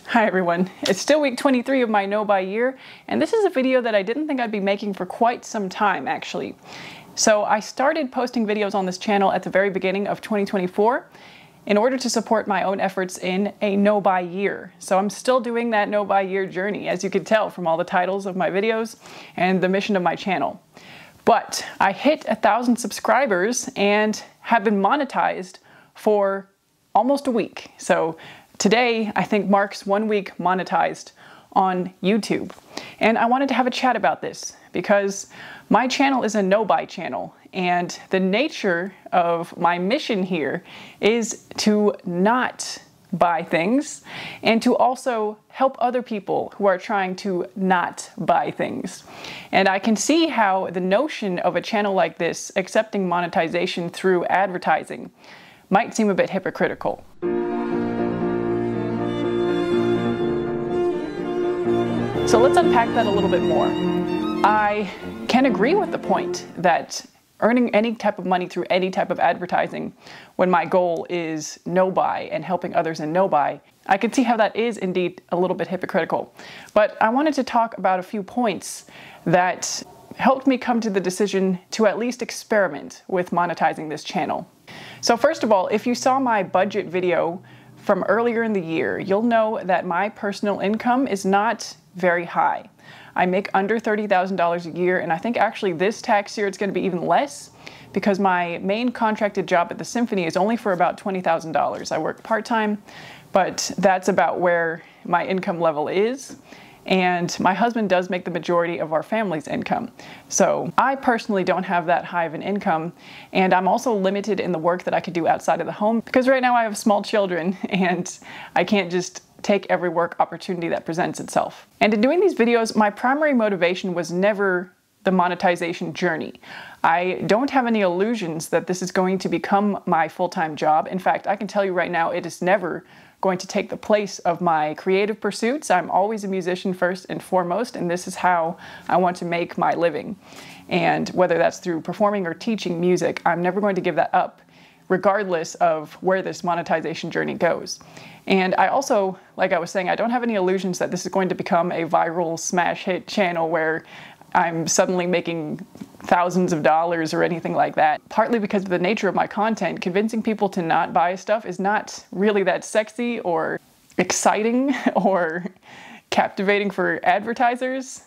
Hi everyone, it's still week 23 of my no buy year, and this is a video that I didn't think I'd be making for quite some time actually. So I started posting videos on this channel at the very beginning of 2024 in order to support my own efforts in a no buy year. So I'm still doing that no buy year journey, as you can tell from all the titles of my videos and the mission of my channel. But I hit 1,000 subscribers and have been monetized for almost a week. So today, I think marks 1 week monetized on YouTube. And I wanted to have a chat about this because my channel is a no-buy channel, and the nature of my mission here is to not buy things and to also help other people who are trying to not buy things. And I can see how the notion of a channel like this accepting monetization through advertising might seem a bit hypocritical. So let's unpack that a little bit more. I can agree with the point that earning any type of money through any type of advertising, when my goal is no buy and helping others in no buy, I can see how that is indeed a little bit hypocritical. But I wanted to talk about a few points that helped me come to the decision to at least experiment with monetizing this channel. So first of all, if you saw my budget video from earlier in the year, you'll know that my personal income is not very high. I make under $30,000 a year, and I think actually this tax year it's going to be even less because my main contracted job at the symphony is only for about $20,000. I work part-time, but that's about where my income level is. And my husband does make the majority of our family's income. So I personally don't have that high of an income, and I'm also limited in the work that I could do outside of the home because right now I have small children and I can't just take every work opportunity that presents itself. And in doing these videos, my primary motivation was never the monetization journey. I don't have any illusions that this is going to become my full-time job. In fact, I can tell you right now, it is never going to take the place of my creative pursuits. I'm always a musician first and foremost, and this is how I want to make my living. And whether that's through performing or teaching music, I'm never going to give that up, regardless of where this monetization journey goes. And I also, like I was saying, I don't have any illusions that this is going to become a viral smash hit channel where I'm suddenly making thousands of dollars or anything like that. Partly because of the nature of my content, convincing people to not buy stuff is not really that sexy or exciting or captivating for advertisers.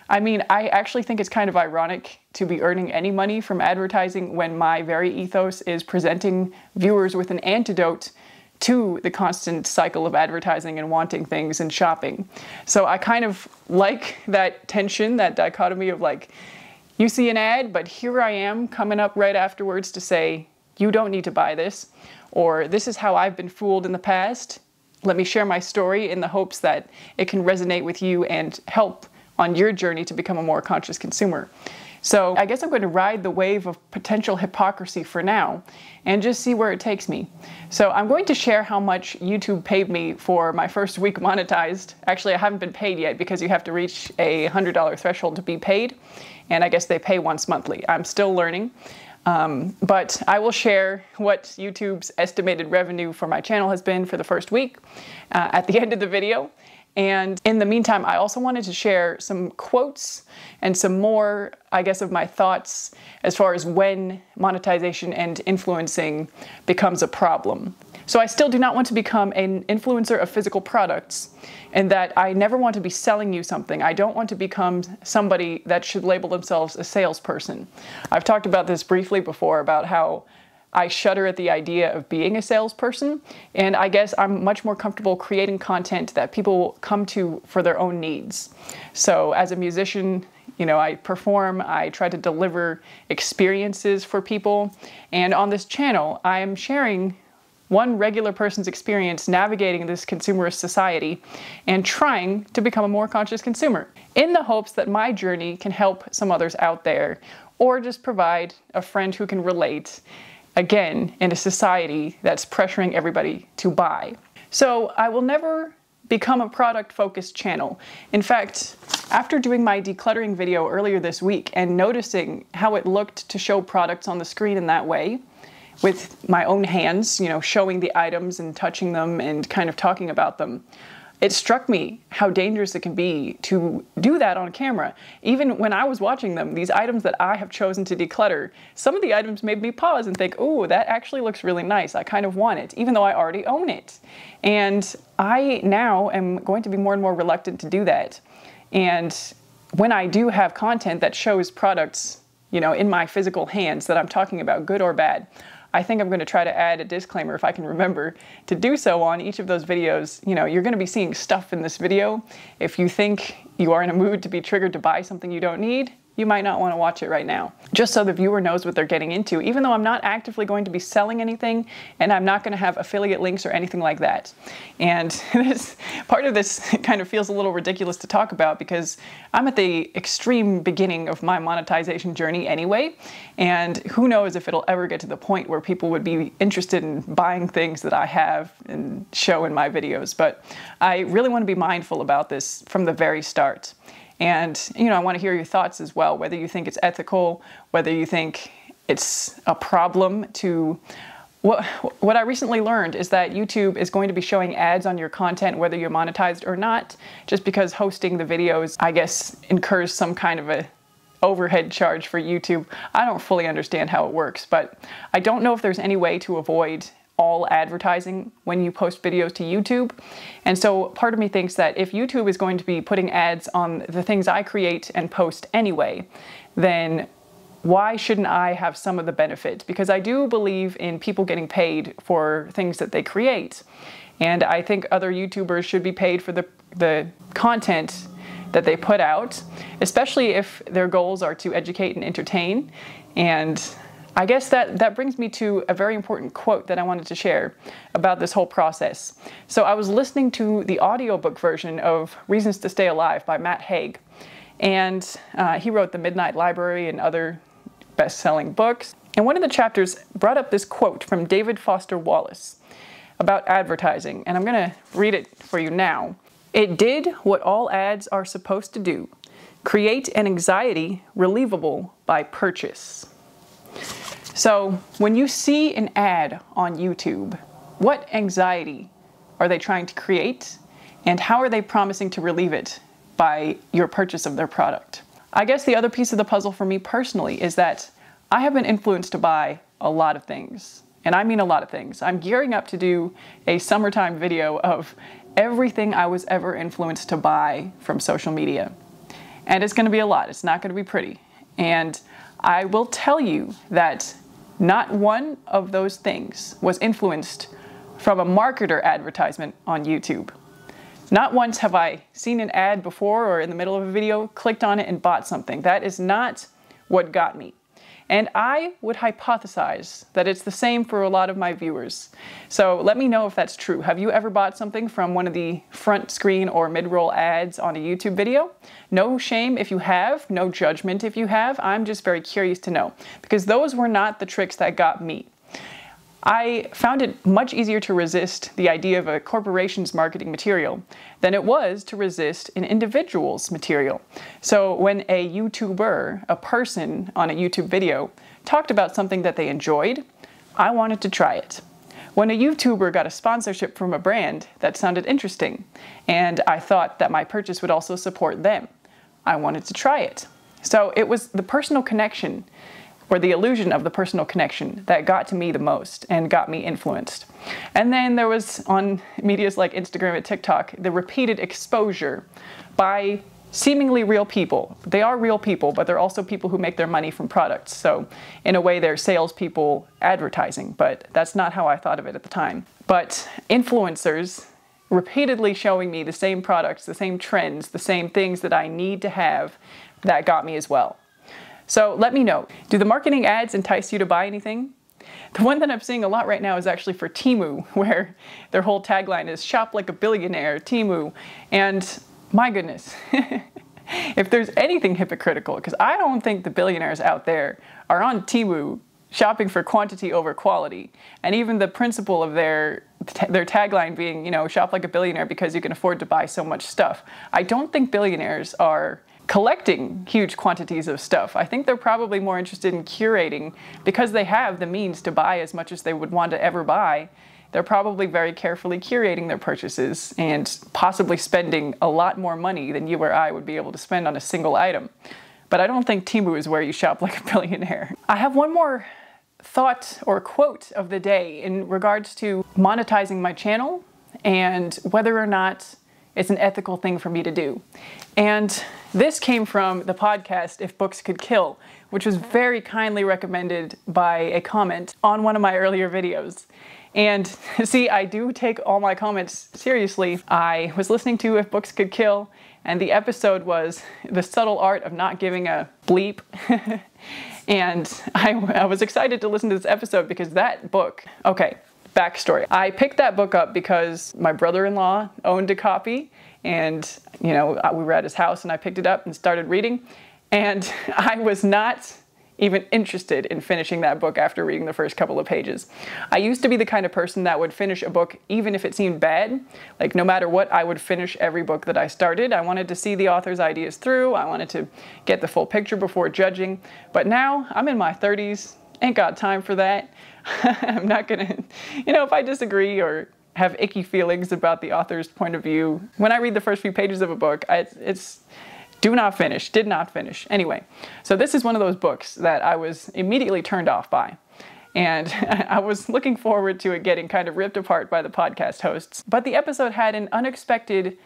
I mean, I actually think it's kind of ironic to be earning any money from advertising when my very ethos is presenting viewers with an antidote to the constant cycle of advertising and wanting things and shopping. So I kind of like that tension, that dichotomy of like, you see an ad, but here I am coming up right afterwards to say, you don't need to buy this, or this is how I've been fooled in the past. Let me share my story in the hopes that it can resonate with you and help on your journey to become a more conscious consumer. So I guess I'm going to ride the wave of potential hypocrisy for now and just see where it takes me. So I'm going to share how much YouTube paid me for my first week monetized. Actually, I haven't been paid yet because you have to reach a $100 threshold to be paid. And I guess they pay once monthly. I'm still learning. But I will share what YouTube's estimated revenue for my channel has been for the first week at the end of the video. And in the meantime, I also wanted to share some quotes and some more, I guess, of my thoughts as far as when monetization and influencing becomes a problem. So I still do not want to become an influencer of physical products, and that I never want to be selling you something. I don't want to become somebody that should label themselves a salesperson. I've talked about this briefly before about how I shudder at the idea of being a salesperson, and I guess I'm much more comfortable creating content that people come to for their own needs. So as a musician, you know, I perform, I try to deliver experiences for people, and on this channel, I'm sharing one regular person's experience navigating this consumerist society and trying to become a more conscious consumer in the hopes that my journey can help some others out there, or just provide a friend who can relate, again, in a society that's pressuring everybody to buy. So I will never become a product-focused channel. In fact, after doing my decluttering video earlier this week and noticing how it looked to show products on the screen in that way, with my own hands, you know, showing the items and touching them and kind of talking about them, it struck me how dangerous it can be to do that on camera. Even when I was watching them, these items that I have chosen to declutter, some of the items made me pause and think, oh, that actually looks really nice. I kind of want it, even though I already own it. And I now am going to be more and more reluctant to do that. And when I do have content that shows products, you know, in my physical hands that I'm talking about, good or bad, I think I'm going to try to add a disclaimer, if I can remember to do so, on each of those videos. You know, you're going to be seeing stuff in this video. If you think you are in a mood to be triggered to buy something you don't need, you might not want to watch it right now. Just so the viewer knows what they're getting into, even though I'm not actively going to be selling anything, and I'm not going to have affiliate links or anything like that. And part of this kind of feels a little ridiculous to talk about because I'm at the extreme beginning of my monetization journey anyway, and who knows if it'll ever get to the point where people would be interested in buying things that I have and show in my videos. But I really want to be mindful about this from the very start. And, you know, I want to hear your thoughts as well, whether you think it's ethical, whether you think it's a problem to... What I recently learned is that YouTube is going to be showing ads on your content, whether you're monetized or not, just because hosting the videos, I guess, incurs some kind of a overhead charge for YouTube. I don't fully understand how it works, but I don't know if there's any way to avoid all advertising when you post videos to YouTube. And so part of me thinks that if YouTube is going to be putting ads on the things I create and post anyway, then why shouldn't I have some of the benefit? Because I do believe in people getting paid for things that they create. And I think other YouTubers should be paid for the content that they put out, especially if their goals are to educate and entertain. And I guess that brings me to a very important quote that I wanted to share about this whole process. So I was listening to the audiobook version of Reasons to Stay Alive by Matt Haig. And he wrote The Midnight Library and other best-selling books. And one of the chapters brought up this quote from David Foster Wallace about advertising. And I'm going to read it for you now. "It did what all ads are supposed to do, create an anxiety relievable by purchase." So when you see an ad on YouTube, what anxiety are they trying to create? And how are they promising to relieve it by your purchase of their product? I guess the other piece of the puzzle for me personally is that I have been influenced to buy a lot of things. And I mean a lot of things. I'm gearing up to do a summertime video of everything I was ever influenced to buy from social media. And it's going to be a lot. It's not going to be pretty. And I will tell you that not one of those things was influenced from a marketer advertisement on YouTube. Not once have I seen an ad before or in the middle of a video, clicked on it and bought something. That is not what got me. And I would hypothesize that it's the same for a lot of my viewers. So let me know if that's true. Have you ever bought something from one of the front screen or mid-roll ads on a YouTube video? No shame if you have, no judgment if you have. I'm just very curious to know, because those were not the tricks that got me. I found it much easier to resist the idea of a corporation's marketing material than it was to resist an individual's material. So when a YouTuber, a person on a YouTube video, talked about something that they enjoyed, I wanted to try it. When a YouTuber got a sponsorship from a brand that sounded interesting, and I thought that my purchase would also support them, I wanted to try it. So it was the personal connection, or the illusion of the personal connection, that got to me the most and got me influenced. And then there was, on medias like Instagram and TikTok, the repeated exposure by seemingly real people. They are real people, but they're also people who make their money from products. So in a way, they're salespeople advertising, but that's not how I thought of it at the time. But influencers repeatedly showing me the same products, the same trends, the same things that I need to have, that got me as well. So let me know, do the marketing ads entice you to buy anything? The one that I'm seeing a lot right now is actually for Temu, where their whole tagline is "Shop like a billionaire, Temu." And my goodness, if there's anything hypocritical, because I don't think the billionaires out there are on Temu shopping for quantity over quality. And even the principle of their tagline being, you know, shop like a billionaire because you can afford to buy so much stuff. I don't think billionaires are collecting huge quantities of stuff. I think they're probably more interested in curating, because they have the means to buy as much as they would want to ever buy. they're probably very carefully curating their purchases and possibly spending a lot more money than you or I would be able to spend on a single item. But I don't think Temu is where you shop like a billionaire. I have one more thought or quote of the day in regards to monetizing my channel and whether or not it's an ethical thing for me to do. And this came from the podcast If Books Could Kill, which was very kindly recommended by a comment on one of my earlier videos. And see, I do take all my comments seriously. I was listening to If Books Could Kill, and the episode was The Subtle Art of Not Giving a Bleep. And I was excited to listen to this episode because that book, okay, backstory. I picked that book up because my brother-in-law owned a copy, and we were at his house and I picked it up and started reading, and I was not even interested in finishing that book after reading the first couple of pages. I used to be the kind of person that would finish a book even if it seemed bad. Like, no matter what, I would finish every book that I started. I wanted to see the author's ideas through. I wanted to get the full picture before judging. But now I'm in my 30s, ain't got time for that. I'm not gonna, if I disagree or have icky feelings about the author's point of view, when I read the first few pages of a book, it's do not finish, did not finish. Anyway, so this is one of those books that I was immediately turned off by. And I was looking forward to it getting kind of ripped apart by the podcast hosts. But the episode had an unexpected,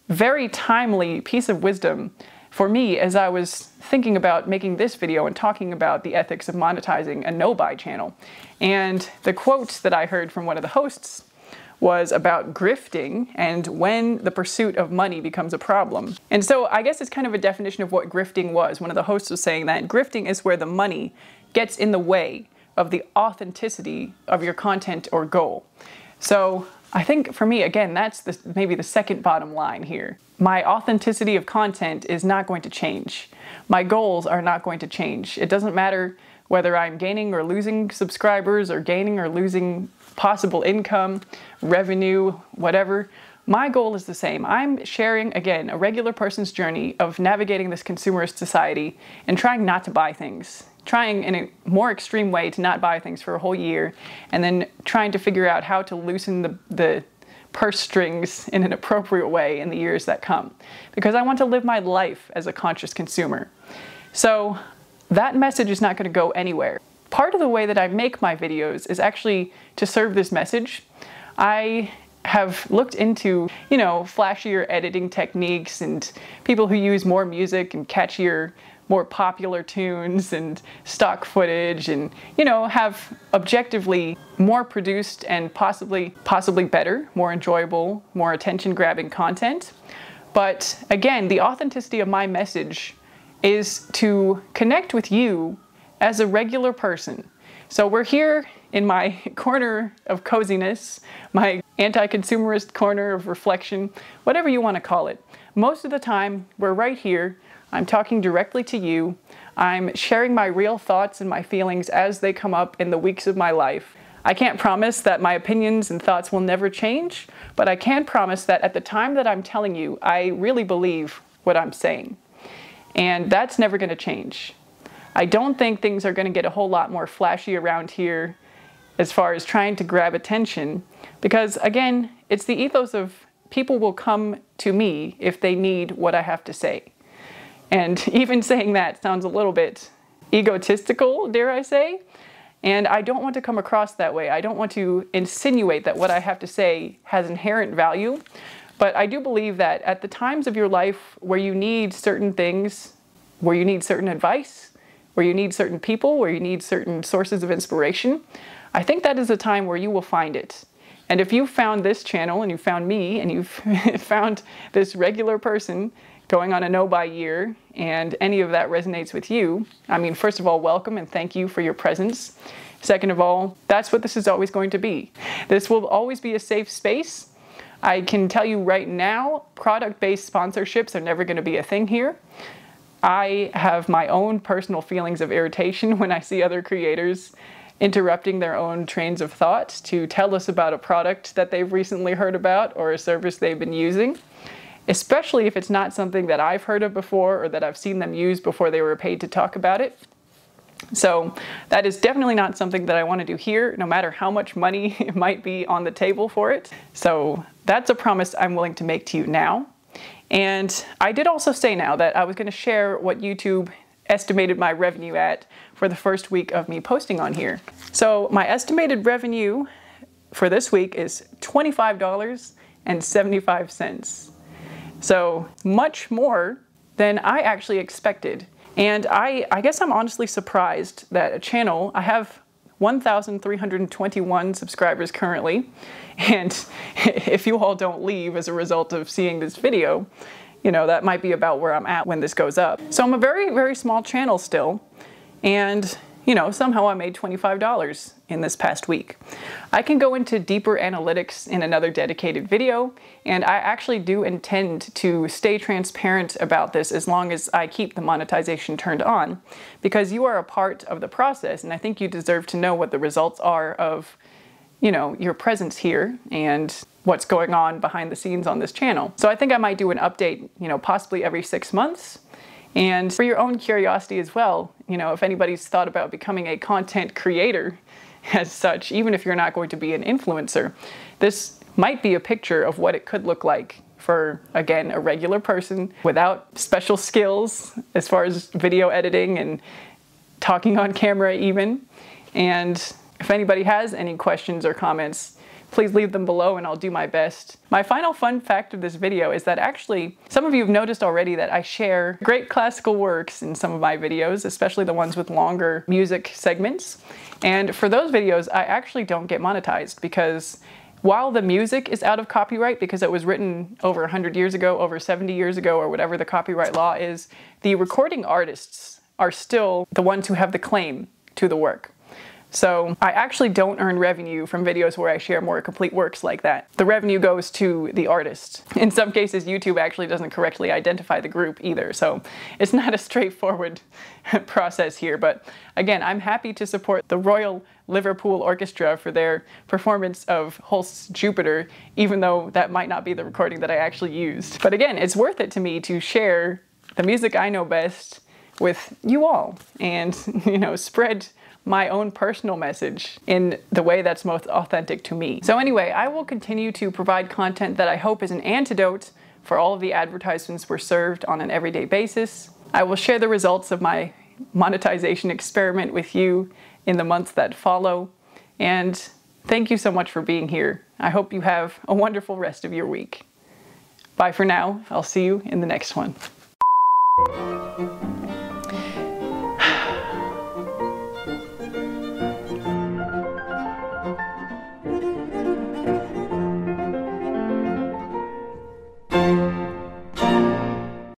very timely piece of wisdom for me as I was thinking about making this video and talking about the ethics of monetizing a no-buy channel. And the quote that I heard from one of the hosts was about grifting and when the pursuit of money becomes a problem. And so I guess it's kind of a definition of what grifting was. One of the hosts was saying that grifting is where the money gets in the way of the authenticity of your content or goal. So I think for me, again, that's maybe the second bottom line here. My authenticity of content is not going to change. My goals are not going to change. It doesn't matter whether I'm gaining or losing subscribers or gaining or losing possible income, revenue, whatever. My goal is the same. I'm sharing, again, a regular person's journey of navigating this consumerist society and trying not to buy things. Trying in a more extreme way to not buy things for a whole year, and then trying to figure out how to loosen the purse strings in an appropriate way in the years that come. Because I want to live my life as a conscious consumer. So that message is not going to go anywhere. Part of the way that I make my videos is actually to serve this message. I have looked into, flashier editing techniques and people who use more music and catchier, more popular tunes and stock footage and, have objectively more produced and possibly better, more enjoyable, more attention-grabbing content. But again, the authenticity of my message is to connect with you as a regular person. So we're here in my corner of coziness, my anti-consumerist corner of reflection, whatever you want to call it. Most of the time, we're right here. I'm talking directly to you. I'm sharing my real thoughts and my feelings as they come up in the weeks of my life. I can't promise that my opinions and thoughts will never change, but I can promise that at the time that I'm telling you, I really believe what I'm saying. And that's never going to change. I don't think things are going to get a whole lot more flashy around here as far as trying to grab attention, because again, it's the ethos of people will come to me if they need what I have to say. And even saying that sounds a little bit egotistical, dare I say, and I don't want to come across that way. I don't want to insinuate that what I have to say has inherent value, but I do believe that at the times of your life where you need certain things, where you need certain advice, where you need certain people, where you need certain sources of inspiration, I think that is a time where you will find it. And if you found this channel and you found me and you've found this regular person going on a no-buy year and any of that resonates with you, I mean, first of all, welcome and thank you for your presence. Second of all, that's what this is always going to be. This will always be a safe space. I can tell you right now, product-based sponsorships are never going to be a thing here. I have my own personal feelings of irritation when I see other creators interrupting their own trains of thought to tell us about a product that they've recently heard about or a service they've been using, especially if it's not something that I've heard of before or that I've seen them use before they were paid to talk about it. So that is definitely not something that I want to do here, no matter how much money it might be on the table for it. So that's a promise I'm willing to make to you now. And I did also say now that I was going to share what YouTube estimated my revenue at for the first week of me posting on here. So my estimated revenue for this week is $25.75. So much more than I actually expected. And I guess I'm honestly surprised that a channel, I have 1,321 subscribers currently, and if you all don't leave as a result of seeing this video, you know, that might be about where I'm at when this goes up. So I'm a very, very small channel still, and you know, somehow I made $25 in this past week. I can go into deeper analytics in another dedicated video, and I actually do intend to stay transparent about this as long as I keep the monetization turned on, because you are a part of the process, and I think you deserve to know what the results are of, you know, your presence here and what's going on behind the scenes on this channel. So I think I might do an update, you know, possibly every 6 months. And for your own curiosity as well, you know, if anybody's thought about becoming a content creator as such, even if you're not going to be an influencer, this might be a picture of what it could look like for, again, a regular person without special skills as far as video editing and talking on camera even. And if anybody has any questions or comments, please leave them below and I'll do my best. My final fun fact of this video is that actually, some of you have noticed already that I share great classical works in some of my videos, especially the ones with longer music segments. And for those videos, I actually don't get monetized because while the music is out of copyright because it was written over 100 years ago, over 70 years ago, or whatever the copyright law is, the recording artists are still the ones who have the claim to the work. So I actually don't earn revenue from videos where I share more complete works like that. The revenue goes to the artist. In some cases, YouTube actually doesn't correctly identify the group either, so it's not a straightforward process here. But again, I'm happy to support the Royal Liverpool Orchestra for their performance of Holst's Jupiter, even though that might not be the recording that I actually used. But again, it's worth it to me to share the music I know best with you all and, you know, spread my own personal message in the way that's most authentic to me. So anyway, I will continue to provide content that I hope is an antidote for all of the advertisements we're served on an everyday basis. I will share the results of my monetization experiment with you in the months that follow. And thank you so much for being here. I hope you have a wonderful rest of your week. Bye for now. I'll see you in the next one.